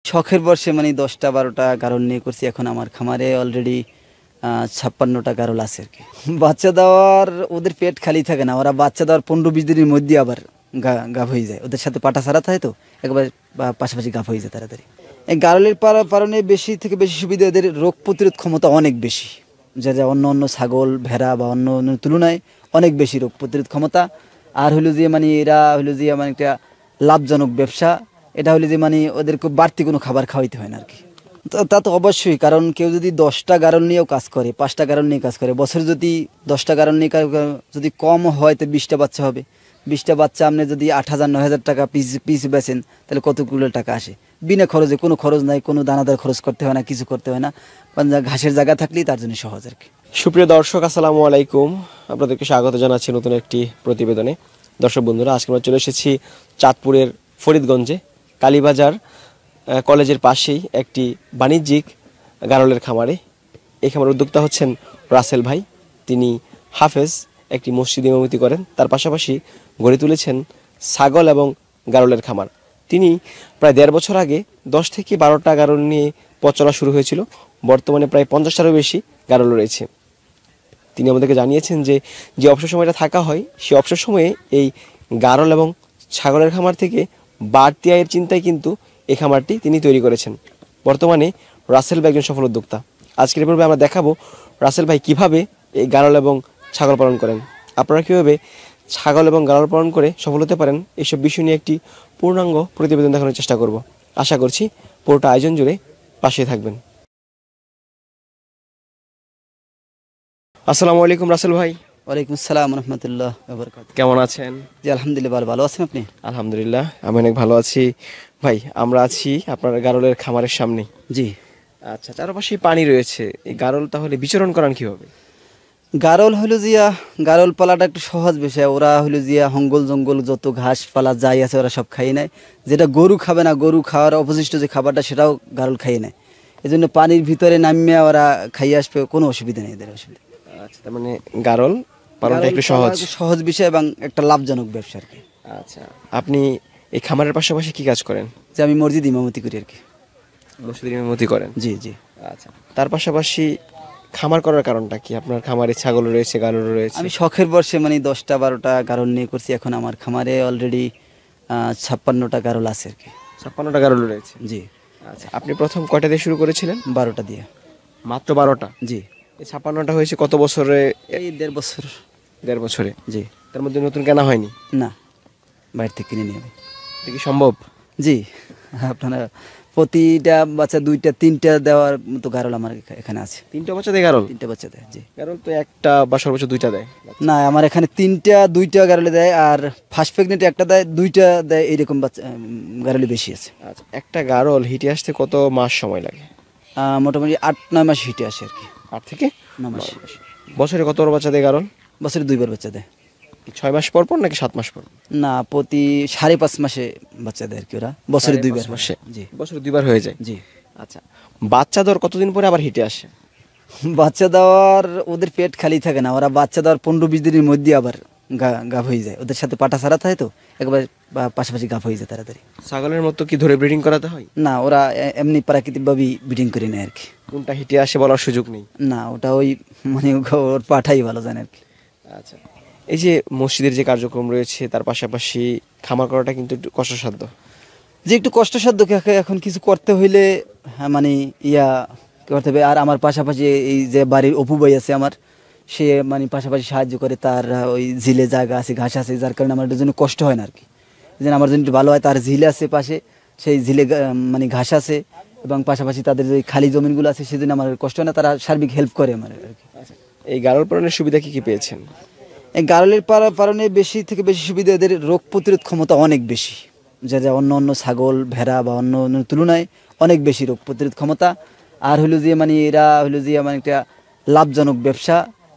শখের বর্ষে মানে ১০টা ১২টা গারল নিয়ে করছি। এখন আমার খামারে অলরেডি ৫৬টা গারল আছে আর কি। বাচ্চা দেওয়ার ওদের পেট খালি থাকে না, ওরা বাচ্চা দেওয়ার ১৫-২০ দিনের মধ্যে আবার গাভ হয়ে যায়। ওদের সাথে পাটা ছাড়া থাকে তো একবার পাশাপাশি গাভ হয়ে যায় তাড়াতাড়ি। এই গারলের কারণে বেশি থেকে বেশি সুবিধা, এদের রোগ প্রতিরোধ ক্ষমতা অনেক বেশি, যা যা অন্য অন্য ছাগল ভেড়া বা অন্য অন্য তুলনায় অনেক বেশি রোগ প্রতিরোধ ক্ষমতা। আর হলো যে মানে এরা হলো যে মানে একটা লাভজনক ব্যবসা। এটা হলো যে মানে ওদেরকে বাড়তি কোনো খাবার খাওয়াইতে হয় না আর কি। তা তো অবশ্যই, কারণ কেউ যদি 10টা গারল নিয়েও কাজ করে, 5টা গারল নিয়ে কাজ করে, বছরে যদি 10টা গারল নিয়ে যদি কম হয় তো 20টা বাচ্চা হবে। 20টা বাচ্চা আপনি যদি 8,000-9,000 টাকা পিস বেচেন তাহলে কতগুলো টাকা আসে বিনা খরচে। কোনো খরচ নাই, কোনো দানাদার খরচ করতে হয় না, কিছু করতে হয় না। ঘাসের জায়গা থাকলেই তার জন্য সহজ আর কি। সুপ্রিয় দর্শক, আসসালামু আলাইকুম। আপনাদেরকে স্বাগত জানাচ্ছি নতুন একটি প্রতিবেদনে। দর্শক বন্ধুরা, আজকে আমরা চলে এসেছি চাঁদপুরের ফরিদগঞ্জে কালীবাজার কলেজের পাশেই একটি বাণিজ্যিক গারলের খামারে। এই খামারের উদ্যোক্তা হচ্ছেন রাসেল ভাই। তিনি হাফেজ, একটি মসজিদ ইমামতি করেন, তার পাশাপাশি গড়ে তুলেছেন ছাগল এবং গারলের খামার। তিনি প্রায় 1.5 বছর আগে 10 থেকে 12টা গারল নিয়ে পথ চলা শুরু হয়েছিল। বর্তমানে প্রায় 50টারও বেশি গারল রয়েছে। তিনি আমাদেরকে জানিয়েছেন যে অবসর সময়টা থাকা হয়, সেই অবসর সময়ে এই গারল এবং ছাগলের খামার থেকে বাড়তি আয়ের চিন্তায় কিন্তু এই খামারটি তিনি তৈরি করেছেন। বর্তমানে রাসেল ভাই একজন সফল উদ্যোক্তা। আজকের পর্বে আমরা দেখাবো রাসেল ভাই কিভাবে এই গারল এবং ছাগল পালন করেন। আপনারা কীভাবে ছাগল এবং গারল পালন করে সফল হতে পারেন, এইসব বিষয় নিয়ে একটি পূর্ণাঙ্গ প্রতিবেদন দেখানোর চেষ্টা করব। আশা করছি পুরোটা আয়োজন জুড়ে পাশে থাকবেন। আসসালামু আলাইকুম রাসেল ভাই। ওয়ালাইকুম আসসালাম রহমতুল্লাহ। কেমন আছেন? জি আলহামদুলিল্লাহ, ভালো আছেন আপনি? আলহামদুলিল্লাহ, আমি অনেক ভালো আছি। ভাই, আমরা আছি আপনার গারলের খামারের সামনে। জি। আচ্ছা, চারপাশে পানি রয়েছে, এই গারল তাহলে বিচরণ করান কিভাবে? গারল হলো জিয়া, গারল পালাটা একটু সহজ বিষয়। ওরা হলো জিয়া হঙ্গল জঙ্গল যত ঘাস পালা যাই আছে ওরা সব খাইয়ে নেয়। যেটা গরু খাবে না, গরু খাওয়ার অবশিষ্ট যে খাবারটা সেটাও গারল খাইয়ে নেয়। এই জন্য পানির ভিতরে নামিয়ে ওরা খাইয়ে আসবে, কোনো অসুবিধা নেই এদের অসুবিধা। আচ্ছা, তার মানে গারল পালনটা একটু সহজ বিষয় এবং একটা লাভজনক ব্যবসা আর কি। আচ্ছা, আপনি এই খামারের পাশাপাশি কি কাজ করেন? যে আমি মসজিদ ইমামতি করি আর কি। মসজিদ ইমামতি করেন? জি জি। আচ্ছা, তার পাশাপাশি খামার করার কারণটা কি? আপনার খামারে ছাগল রয়েছে, গারল রয়েছে। আমি শখের বর্ষে মানে 10টা 12টা গারল নিয়ে করছি। এখন আমার খামারে অলরেডি 56টা গারল আছে আর কি। 56টা গারল রয়েছে? জি। আচ্ছা, আপনি প্রথম কয়টা দিয়ে শুরু করেছিলেন? 12টা দিয়ে। মাত্র 12টা? জি। এই 56টা হয়েছে কত বছরে? এই 1.5 বছর। 1.5 বছরে? জি। তার মধ্যে নতুন কেনা হয়নি? না, বাইরে থেকে কিনে নিয়ে আমি। এটা কি সম্ভব? জি। আপনারা প্রতিটা বাচ্চা 2টা 3টা দেওয়ার মতো গারল আমার এখানে আছে। 3টা বাচ্চা দেয় গারল? 3টা বাচ্চা দেয়। জি। গারল তো একটা বা সর্বোচ্চ 2টা দেয়। না, আমার এখানে 2টা গারলে দেয়, আর ফার্স্ট প্রেগনেন্টে একটা দেয়, 2টা দেয়, এইরকম বাচ্চা গারলে বেশি আছে। আচ্ছা, একটা গারল হিটে আসতে কত মাস সময় লাগে? মোটামুটি 8-9 মাস হিটে আসে আর কি। 8 থেকে 9 মাস। বছরে কত বাচ্চা দেয় গারল? বছরে 2বার বাচ্চা দেয়। 6 মাস পর পর নাকি 7 মাস পর? না, প্রতি 5.5 মাসে বাচ্চা দেয় আর কি। ওরা বছরে 2বার মাসে? জি। বছরে 2বার হয়ে যায়? জি। আচ্ছা, বাচ্চা দেওয়ার কতদিন পরে আবার হিটে আসে? বাচ্চা দেওয়ার ওদের পেট খালি থাকে না, ওরা বাচ্চা দেওয়ার 15-20 দিনের মধ্যে আবার গাভ হয়ে যায়। ওদের সাথে পাটা ছাড়া থাকে তো একবার পাশাপাশি গাভ হয়ে যায় তাড়াতাড়ি। ছাগলের মতো কি ধরে ব্রিডিং করাতে হয়? না, ওরা এমনি প্রাকৃতিকভাবেই ব্রিডিং করে নেয় আর কি। কোনটা হিটে আসে বলার সুযোগ নেই? না, ওটা ওই মানে ওর পাঠাই ভালো জানে আর কি। আচ্ছা, এই যে মসজিদের যে কার্যক্রম রয়েছে তার পাশাপাশি খামার করাটা কিন্তু একটু কষ্টসাধ্য। যে একটু কষ্টসাধ্য, এখন কিছু করতে হইলে মানে করতে হবে। আর আমার পাশাপাশি এই যে বাড়ির অপু ভাই আছে আমার, সে মানে পাশাপাশি সাহায্য করে। তার ওই ঝিলে জায়গা আছে, ঘাস আছে, যার কারণে আমার জন্য কষ্ট হয় না আর কি। যেন আমার জন্য একটু ভালো হয়। তার ঝিল আছে পাশে, সেই ঝিলে মানে ঘাস আছে, এবং পাশাপাশি তাদের যে খালি জমিনগুলো আছে সেজন্য আমার কষ্ট হয় না। তারা সার্বিক হেল্প করে আমার আর কি। এই গারল পালনের সুবিধা কি কি পেয়েছেন? এই গারলের কারণে বেশি থেকে বেশি সুবিধা, এদের রোগ প্রতিরোধ ক্ষমতা অনেক বেশি, যা যা অন্য অন্য ছাগল ভেড়া বা অন্য অন্য তুলনায় অনেক বেশি রোগ প্রতিরোধ ক্ষমতা। আর হলো যে মানে এরা হলো যে মানে একটা লাভজনক ব্যবসা।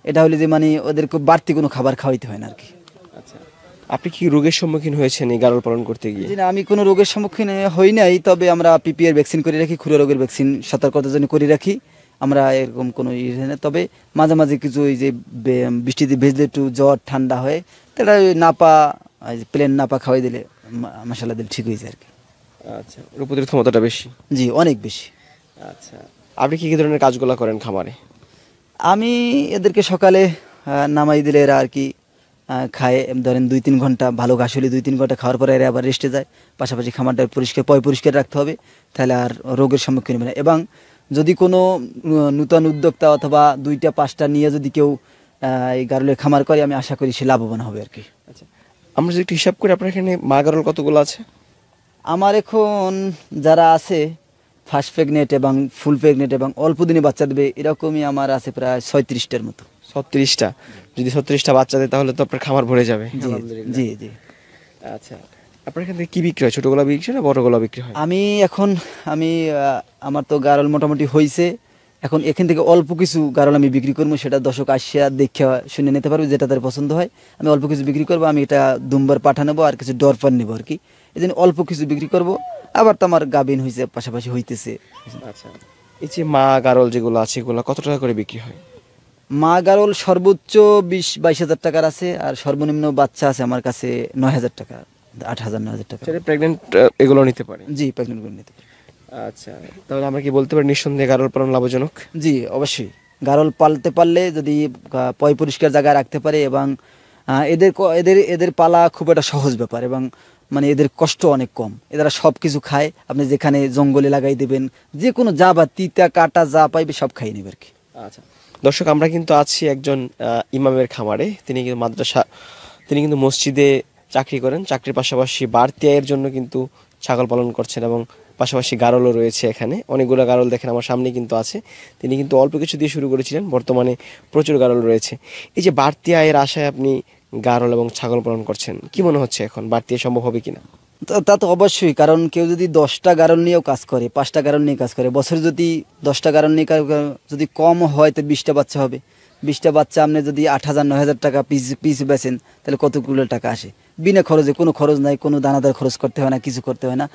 এটা হলো যে মানে ওদেরকে বাড়তি কোনো খাবার খাওয়াইতে হয় না আর কি। আচ্ছা, আপনি কি রোগের সম্মুখীন হয়েছেন এই গারল পালন করতে গিয়ে? জি না, আমি কোনো রোগের সম্মুখীন হই নাই, তবে আমরা পিপিআর ভ্যাকসিন করে রাখি, খুরা রোগের ভ্যাকসিন সতর্কতার জন্য করে রাখি আমরা। এরকম কোনো নেই, তবে মাঝে মাঝে কিছু ওই যে বৃষ্টিতে ভেজলে একটু জ্বর ঠান্ডা হয়, তাহলে ওই নাপা প্লেন নাপা খাওয়াই দিলে মশলা দিলে ঠিক হয়ে যায় আর কি। আচ্ছা, রোগ প্রতিরোধ ক্ষমতাটা বেশি। জি, অনেক বেশি। আচ্ছা, আপনি কি কি ধরনের কাজগুলো করেন খামারে? আমি এদেরকে সকালে নামাই দিলে এরা আর কি খায়, ধরেন 2-3 ঘন্টা ভালো ঘাস হলে 2-3 ঘন্টা খাওয়ার পরে এরা আবার রেস্টে যায়। পাশাপাশি খামারটা পরিষ্কার রাখতে হবে, তাহলে আর রোগের সম্মুখীন হবে না। এবং যদি কোনো নূতন উদ্যোক্তা অথবা 2টা-5টা নিয়ে যদি কেউ এই গারলের খামার করে, আমি আশা করি সে লাভবান হবে আর কি। আচ্ছা, আমরা যদি একটু হিসাব করি আপনার এখানে মা গারল কতগুলো আছে? আমার এখন যারা আছে ফার্স্ট প্রেগনেন্ট এবং ফুল প্রেগনেন্ট এবং অল্প দিনে বাচ্চা দেবে, এরকমই আমার আছে প্রায় 36টার মতো। 36টা? যদি 36টা বাচ্চা দেয় তাহলে তো আপনার খামার ভরে যাবে। জি আলহামদুলিল্লাহ। জি জি। আচ্ছা, আপনার এখান থেকে কি বিক্রি হয়? ছোটগুলো বিক্রি হয় না বড়গুলো বিক্রি হয়? আমি আমার তো গারল মোটামুটি হয়েছে, এখন এখান থেকে অল্প কিছু গারল আমি বিক্রি করবো, সেটা দর্শক আসিয়া দেখে শুনে নিতে পারবে, যেটা তাদের পছন্দ হয়। আমি অল্প কিছু বিক্রি করবো, আমি এটা দুম্বার পাঠা নেবো আর কিছু ডরপার নেবো আর কি। এই জন্য অল্প কিছু বিক্রি করব। আবার তো আমার গাভিন হয়েছে, পাশাপাশি হইতেছে। আচ্ছা, এই যে মা গারল যেগুলো আছে এগুলো কত টাকা করে বিক্রি হয়? মা গারল সর্বোচ্চ 20-22 হাজার টাকার আছে, আর সর্বনিম্ন বাচ্চা আছে আমার কাছে 9,000 টাকা, 8,000-9,000 টাকা। সেটা প্রেগনেন্ট এগুলো নিতে পারে? জি, প্রেগনেন্ট করে নিতে পারি। আচ্ছা, তাহলে আমরা কি বলতে পারি নিঃসন্দেহে গারল পালন লাভজনক? জি, অবশ্যই। গারল পালতে পারলে যদি পয় পরিষ্কার জায়গায় রাখতে পারে এবং এদের পালা খুব একটা সহজ ব্যাপার, এবং মানে এদের কষ্ট অনেক কম। এরা সব কিছু খায়, আপনি যেখানে জঙ্গলে লাগাই দেবেন, যে কোনো যা বা তিতা কাটা যা পাইবে সব খাই নেবে আর কি। আচ্ছা, দর্শক আমরা কিন্তু আছি একজন ইমামের খামারে। তিনি কিন্তু মসজিদে চাকরি করেন, চাকরির পাশাপাশি বাড়তি আয়ের জন্য কিন্তু ছাগল পালন করছেন এবং পাশাপাশি গারলও রয়েছে এখানে। অনেকগুলো গারল দেখেন আমার সামনে কিন্তু আছে। তিনি কিন্তু অল্প কিছু দিয়ে শুরু করেছিলেন, বর্তমানে প্রচুর গারল রয়েছে। এই যে বাড়তি আয়ের আশায় আপনি গারল এবং ছাগল পালন করছেন, কি মনে হচ্ছে এখন বাড়তি আয় সম্ভব হবে কিনা? তা তো অবশ্যই, কারণ কেউ যদি 10টা গারল নিয়েও কাজ করে, 5টা গারল নিয়ে কাজ করে, বছরে যদি 10টা গারল নিয়ে যদি কম হয় তো 20টা বাচ্চা হবে। 20টা বাচ্চা আপনি যদি 8,000-9,000 টাকা পিস বেচেন, তাহলে কতগুলো টাকা আসে বিনা খরচে। কোনো খরচ নাই, কোনো দানাদার খরচ করতে হয় না, কিছু করতে হয় না।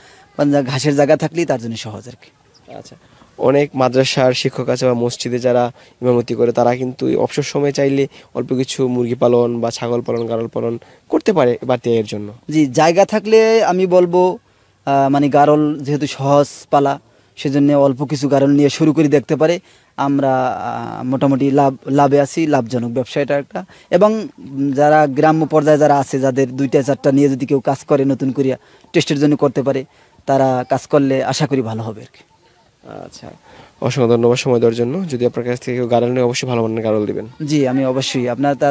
ঘাসের জায়গা থাকলেই তার জন্য সহজ আর কি। আচ্ছা, অনেক মাদ্রাসার শিক্ষক আছে বা মসজিদে যারা ইমামতি করে, তারা কিন্তু অবসর সময় চাইলে অল্প কিছু মুরগি পালন বা ছাগল পালন, গারল পালন করতে পারে বাড়তি আয়ের জন্য। জি, জায়গা থাকলে আমি বলবো মানে গারল যেহেতু সহজ পালা, সেজন্য অল্প কিছু গারল নিয়ে শুরু করে দেখতে পারে। আমরা মোটামুটি লাভে আছি, লাভজনক ব্যবসা এটা একটা। এবং যারা গ্রাম্য পর্যায়ে যারা আছে, যাদের 2টা-4টা নিয়ে যদি কেউ কাজ করে নতুন করিয়া টেস্টের জন্য করতে পারে, তারা কাজ করলে আশা করি ভালো হবে আর কি। আচ্ছা, অসংখ্য ধন্যবাদ সময় দেওয়ার জন্য। যদি আপনার কাছ থেকে কেউ গারল নেয় অবশ্যই ভালো মানের গারল দিবেন। জি, আমি অবশ্যই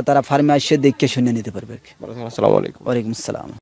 তারা ফার্মে এসে দেখে শুনে নিতে পারবে আর কি। আসসালামু আলাইকুম। ওয়ালাইকুম আসসালাম।